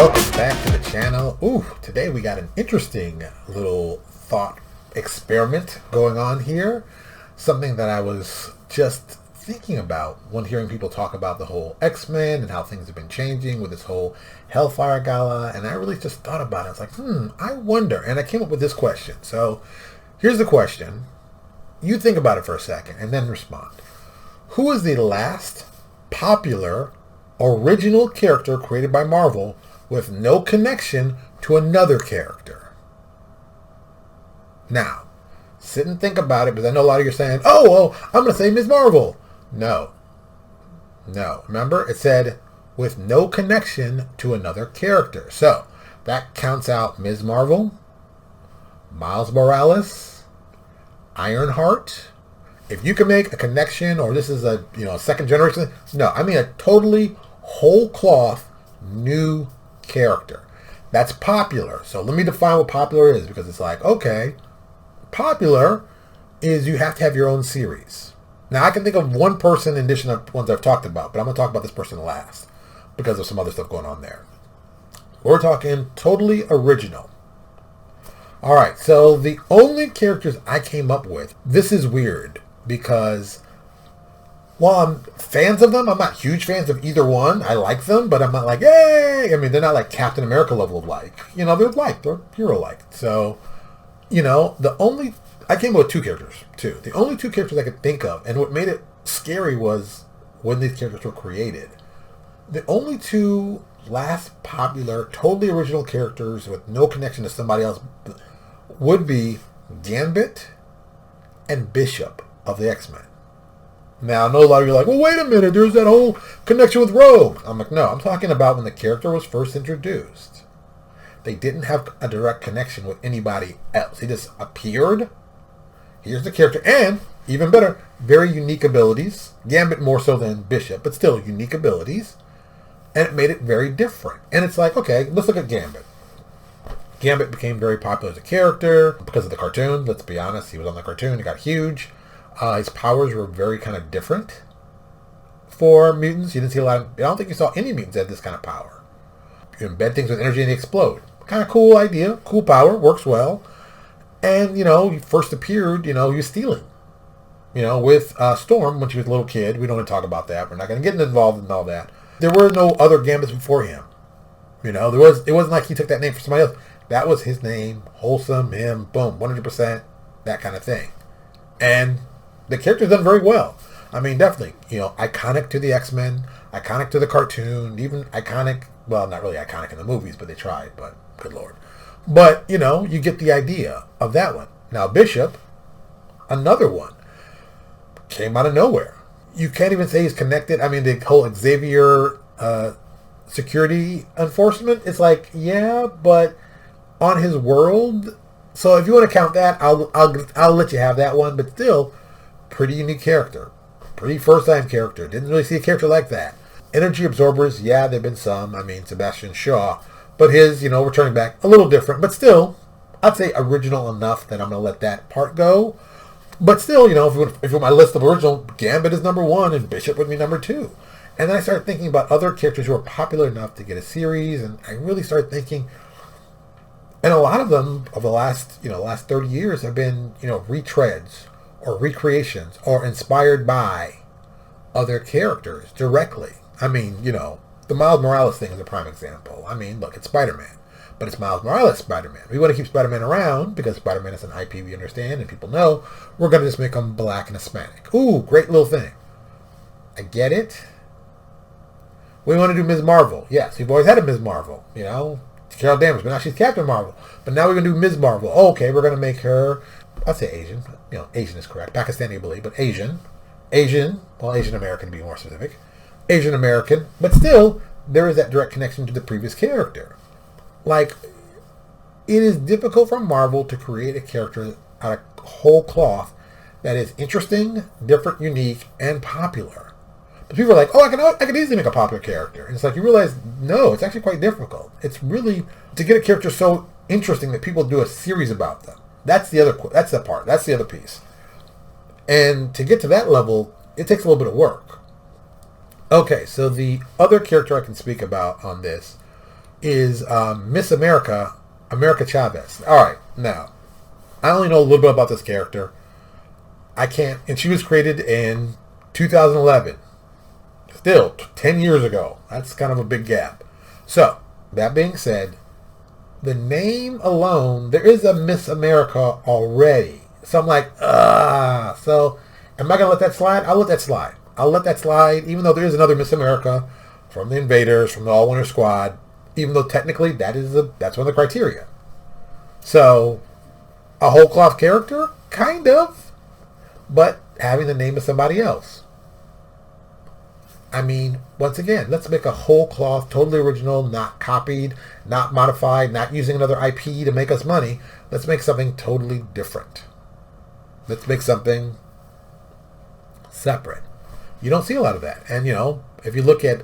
Welcome back to the channel. Ooh, today we got an interesting little thought experiment going on here. Something that I was just thinking about when hearing people talk about the whole X-Men and how things have been changing with this whole Hellfire Gala. And I really just thought about it. I was like, I wonder. And I came up with this question. So here's the question. You think about it for a second and then respond. Who is the last popular original character created by Marvel with no connection to another character? Now, sit and think about it, because I know a lot of you are saying, oh, well, I'm going to say Ms. Marvel. No. Remember, it said with no connection to another character. So, that counts out Ms. Marvel, Miles Morales, Ironheart. If you can make a connection, or this is a second generation, no, I mean a totally whole cloth new character. That's popular. So let me define what popular is, because it's like, okay, popular is you have to have your own series. Now I can think of one person in addition to ones I've talked about, but I'm going to talk about this person last because of some other stuff going on there. We're talking totally original. All right, so the only characters I came up with, this is weird because while I'm fans of them, I'm not huge fans of either one. I like them, but I'm not like, yay! I mean, they're not like Captain America level of like. They're hero-like. So, I came up with two characters, too. The only two characters I could think of, and what made it scary was when these characters were created. The only two last popular, totally original characters with no connection to somebody else would be Gambit and Bishop of the X-Men. Now, I know a lot of you are like, well, wait a minute, there's that whole connection with Rogue. I'm like, no, I'm talking about when the character was first introduced. They didn't have a direct connection with anybody else. He just appeared. Here's the character. And, even better, very unique abilities. Gambit more so than Bishop, but still unique abilities. And it made it very different. And it's like, okay, let's look at Gambit. Gambit became very popular as a character because of the cartoon. Let's be honest, he was on the cartoon. He got huge. His powers were very kind of different for mutants. You didn't see a lot of... I don't think you saw any mutants that had this kind of power. You embed things with energy and they explode. Kind of cool idea. Cool power. Works well. And, he first appeared, he was stealing. With Storm when she was a little kid. We don't want to talk about that. We're not going to get involved in all that. There were no other Gambits before him. It wasn't like he took that name for somebody else. That was his name. Wholesome, him, boom, 100%, that kind of thing. And the character's done very well. I mean, definitely, iconic to the X-Men, iconic to the cartoon, even iconic, well, not really iconic in the movies, but they tried, but good Lord. But, you get the idea of that one. Now, Bishop, another one, came out of nowhere. You can't even say he's connected. I mean, the whole Xavier security enforcement, it's like, yeah, but on his world. So if you want to count that, I'll let you have that one, but still, pretty unique character. Pretty first-time character. Didn't really see a character like that. Energy absorbers, yeah, there have been some. I mean, Sebastian Shaw. But his, returning back, a little different. But still, I'd say original enough that I'm going to let that part go. But still, if you want my list of original, Gambit is number one and Bishop would be number two. And then I started thinking about other characters who are popular enough to get a series. And I really started thinking... And a lot of them of the last 30 years have been, retreads or recreations or inspired by other characters directly. I mean, the Miles Morales thing is a prime example. I mean, look, it's Spider-Man, but it's Miles Morales Spider-Man. We want to keep Spider-Man around because Spider-Man is an IP we understand and people know. We're going to just make him black and Hispanic. Ooh, great little thing. I get it. We want to do Ms. Marvel. Yes, we've always had a Ms. Marvel, Carol Danvers, but now she's Captain Marvel. But now we're going to do Ms. Marvel. Okay, we're going to make her, I'd say Asian. Asian is correct. Pakistani, I believe, but Asian. Asian American to be more specific. Asian American. But still, there is that direct connection to the previous character. Like, it is difficult for Marvel to create a character out of whole cloth that is interesting, different, unique, and popular. But people are like, oh, I can easily make a popular character. And it's like, you realize, no, it's actually quite difficult. It's really, to get a character so interesting that people do a series about them. That's the other piece. And to get to that level, it takes a little bit of work. Okay, so the other character I can speak about on this is Miss America, America Chavez. All right, now, I only know a little bit about this character. I can't, and she was created in 2011. Still, 10 years ago. That's kind of a big gap. So, that being said, the name alone, there is a Miss America already. So I'm like, so am I going to let that slide? I'll let that slide. I'll let that slide, even though there is another Miss America from the Invaders, from the All-Winter Squad, even though technically that's one of the criteria. So, a whole cloth character? Kind of. But having the name of somebody else. I mean, once again, let's make a whole cloth, totally original, not copied, not modified, not using another IP to make us money. Let's make something totally different. Let's make something separate. You don't see a lot of that. And, you know, if you look at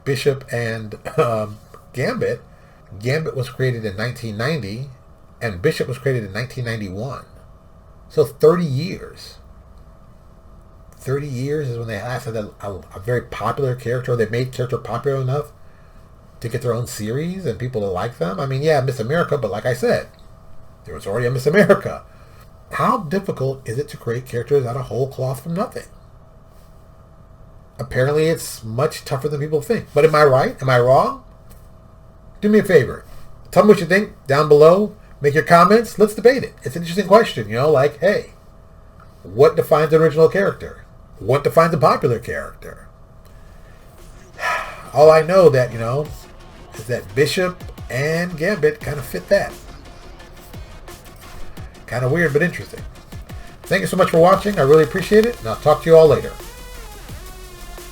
Bishop and Gambit, Gambit was created in 1990, and Bishop was created in 1991. So 30 years. 30 years is when they last had a very popular character. They made character popular enough to get their own series and people to like them. I mean, yeah, Miss America, but like I said, there was already a Miss America. How difficult is it to create characters out of whole cloth from nothing? Apparently, it's much tougher than people think. But am I right? Am I wrong? Do me a favor. Tell me what you think down below. Make your comments. Let's debate it. It's an interesting question, you know, like, hey, what defines an original character? What defines a popular character? All I know that, you know, is that Bishop and Gambit kind of fit that. Kind of weird, but interesting. Thank you so much for watching. I really appreciate it, and I'll talk to you all later.